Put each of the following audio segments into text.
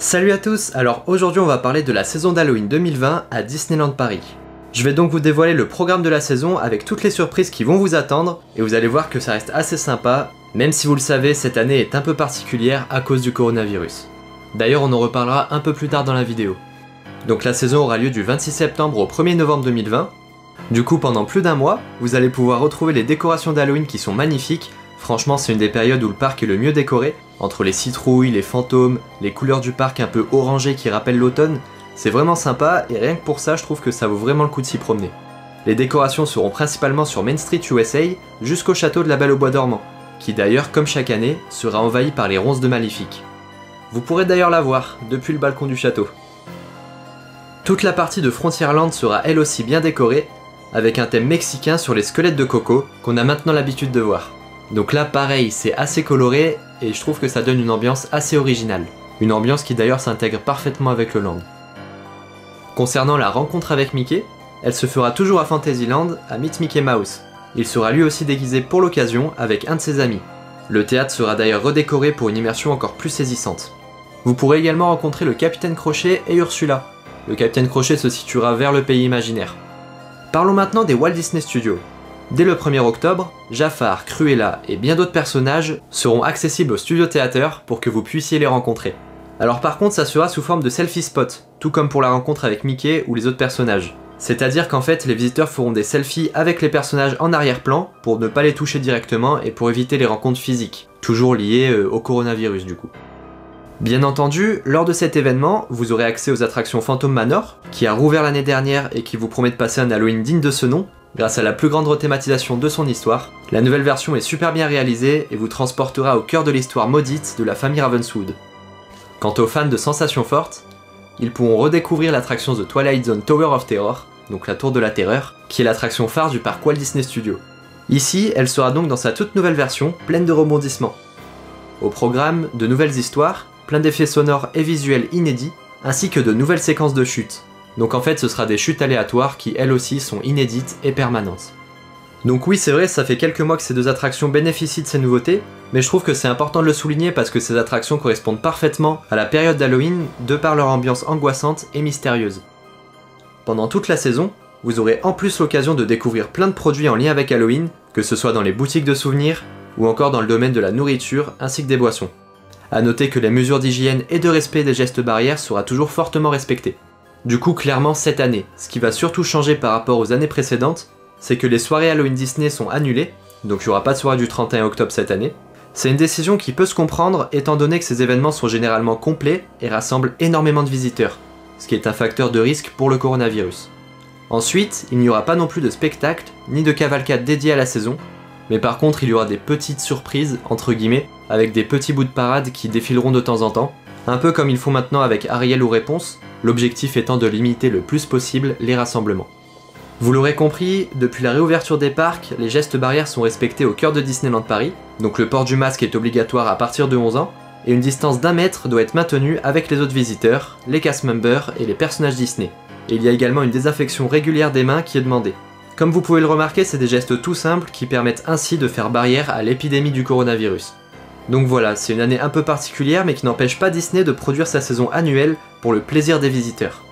Salut à tous, alors aujourd'hui on va parler de la saison d'Halloween 2020 à Disneyland Paris. Je vais donc vous dévoiler le programme de la saison avec toutes les surprises qui vont vous attendre et vous allez voir que ça reste assez sympa, même si vous le savez, cette année est un peu particulière à cause du coronavirus. D'ailleurs on en reparlera un peu plus tard dans la vidéo. Donc la saison aura lieu du 26 septembre au 1er novembre 2020. Du coup pendant plus d'un mois, vous allez pouvoir retrouver les décorations d'Halloween qui sont magnifiques. Franchement c'est une des périodes où le parc est le mieux décoré, entre les citrouilles, les fantômes, les couleurs du parc un peu orangées qui rappellent l'automne, c'est vraiment sympa et rien que pour ça je trouve que ça vaut vraiment le coup de s'y promener. Les décorations seront principalement sur Main Street USA jusqu'au château de la Belle au Bois dormant, qui d'ailleurs comme chaque année sera envahi par les ronces de Maléfique. Vous pourrez d'ailleurs la voir depuis le balcon du château. Toute la partie de Frontierland sera elle aussi bien décorée, avec un thème mexicain sur les squelettes de Coco qu'on a maintenant l'habitude de voir. Donc là pareil, c'est assez coloré et je trouve que ça donne une ambiance assez originale. Une ambiance qui d'ailleurs s'intègre parfaitement avec le land. Concernant la rencontre avec Mickey, elle se fera toujours à Fantasyland, à Meet Mickey Mouse. Il sera lui aussi déguisé pour l'occasion avec un de ses amis. Le théâtre sera d'ailleurs redécoré pour une immersion encore plus saisissante. Vous pourrez également rencontrer le Capitaine Crochet et Ursula. Le Capitaine Crochet se situera vers le pays imaginaire. Parlons maintenant des Walt Disney Studios. Dès le 1er octobre, Jafar, Cruella et bien d'autres personnages seront accessibles au Studio Theater pour que vous puissiez les rencontrer. Alors par contre ça sera sous forme de selfie spot, tout comme pour la rencontre avec Mickey ou les autres personnages. C'est-à-dire qu'en fait les visiteurs feront des selfies avec les personnages en arrière-plan pour ne pas les toucher directement et pour éviter les rencontres physiques, toujours liées au coronavirus du coup. Bien entendu, lors de cet événement, vous aurez accès aux attractions Phantom Manor, qui a rouvert l'année dernière et qui vous promet de passer un Halloween digne de ce nom, grâce à la plus grande rethématisation de son histoire. La nouvelle version est super bien réalisée et vous transportera au cœur de l'histoire maudite de la famille Ravenswood. Quant aux fans de sensations fortes, ils pourront redécouvrir l'attraction The Twilight Zone Tower of Terror, donc la tour de la terreur, qui est l'attraction phare du parc Walt Disney Studios. Ici, elle sera donc dans sa toute nouvelle version, pleine de rebondissements. Au programme, de nouvelles histoires, plein d'effets sonores et visuels inédits, ainsi que de nouvelles séquences de chutes. Donc en fait ce sera des chutes aléatoires qui elles aussi sont inédites et permanentes. Donc oui c'est vrai, ça fait quelques mois que ces deux attractions bénéficient de ces nouveautés, mais je trouve que c'est important de le souligner parce que ces attractions correspondent parfaitement à la période d'Halloween de par leur ambiance angoissante et mystérieuse. Pendant toute la saison, vous aurez en plus l'occasion de découvrir plein de produits en lien avec Halloween, que ce soit dans les boutiques de souvenirs ou encore dans le domaine de la nourriture ainsi que des boissons. A noter que les mesures d'hygiène et de respect des gestes barrières sera toujours fortement respectées. Du coup clairement cette année, ce qui va surtout changer par rapport aux années précédentes, c'est que les soirées Halloween Disney sont annulées, donc il n'y aura pas de soirée du 31 octobre cette année. C'est une décision qui peut se comprendre étant donné que ces événements sont généralement complets et rassemblent énormément de visiteurs, ce qui est un facteur de risque pour le coronavirus. Ensuite, il n'y aura pas non plus de spectacle ni de cavalcade dédiée à la saison, mais par contre il y aura des petites surprises, entre guillemets, avec des petits bouts de parade qui défileront de temps en temps, un peu comme ils font maintenant avec Ariel ou Réponse, l'objectif étant de limiter le plus possible les rassemblements. Vous l'aurez compris, depuis la réouverture des parcs, les gestes barrières sont respectés au cœur de Disneyland Paris, donc le port du masque est obligatoire à partir de 11 ans, et une distance d'1 mètre doit être maintenue avec les autres visiteurs, les cast members et les personnages Disney. Et il y a également une désinfection régulière des mains qui est demandée. Comme vous pouvez le remarquer, c'est des gestes tout simples qui permettent ainsi de faire barrière à l'épidémie du coronavirus. Donc voilà, c'est une année un peu particulière mais qui n'empêche pas Disney de produire sa saison annuelle pour le plaisir des visiteurs.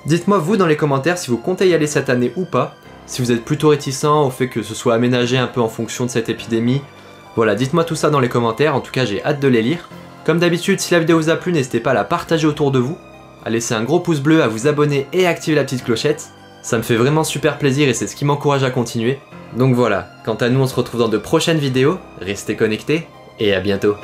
Dites-moi vous dans les commentaires si vous comptez y aller cette année ou pas, si vous êtes plutôt réticent au fait que ce soit aménagé un peu en fonction de cette épidémie. Voilà, dites-moi tout ça dans les commentaires, en tout cas j'ai hâte de les lire. Comme d'habitude, si la vidéo vous a plu, n'hésitez pas à la partager autour de vous, à laisser un gros pouce bleu, à vous abonner et à activer la petite clochette. Ça me fait vraiment super plaisir et c'est ce qui m'encourage à continuer. Donc voilà, quant à nous on se retrouve dans de prochaines vidéos, restez connectés et à bientôt.